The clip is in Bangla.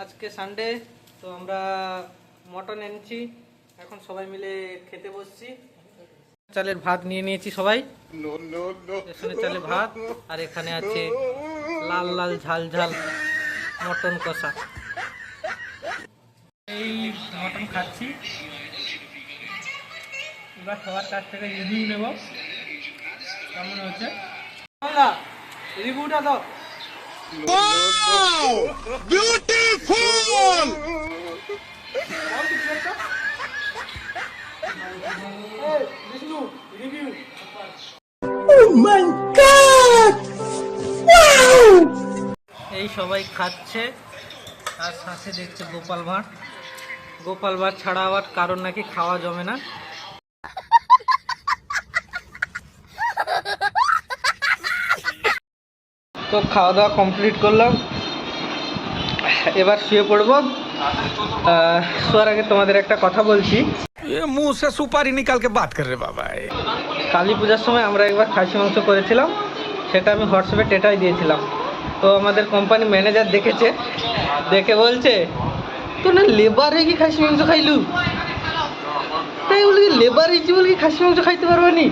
আজকে সানডে, তো আমরা মটন এনেছি, এখন সবাই মিলে খেতে বসছি। চালের ভাত নিয়ে নিয়েছি সবাই, রেশনের চালের ভাত, আর এখানে আছে লাল লাল ঝাল ঝাল মটন কষা। এই মটন খাচ্ছি, এবার সবার কাছ থেকে রিভিউ নেব কেমন হচ্ছে। রিভিউটা দাও। Beautiful. Bishnu review. Oh my God! Wow! এই সবাই খাচ্ছে আর সাথে দেখছে গোপাল ভাঁড়। গোপাল ভাঁড় ছাড়া আবার কারণ নাকি খাওয়া জমে না। তো খাওয়া দাওয়া কমপ্লিট করলাম, এবার শুয়ে পড়বো। শোয়ার আগে তোমাদের একটা কথা বলছি, मुंह से सुपारी निकाल के बात कर रहे बाबा। কালী পূজার সময় আমরা একবার খাসি মাংস করেছিলাম, সেটা আমি হোয়াটসঅ্যাপে টেটাই দিয়েছিলাম। তো আমাদের কোম্পানি ম্যানেজার দেখেছে, দেখে বলছে তো না লেবার হয়ে কি খাসি মাংস খাইলু, তাই বলি লেবার হয়েছি বলে কি খাসি মাংস খাইতে পারবো নি।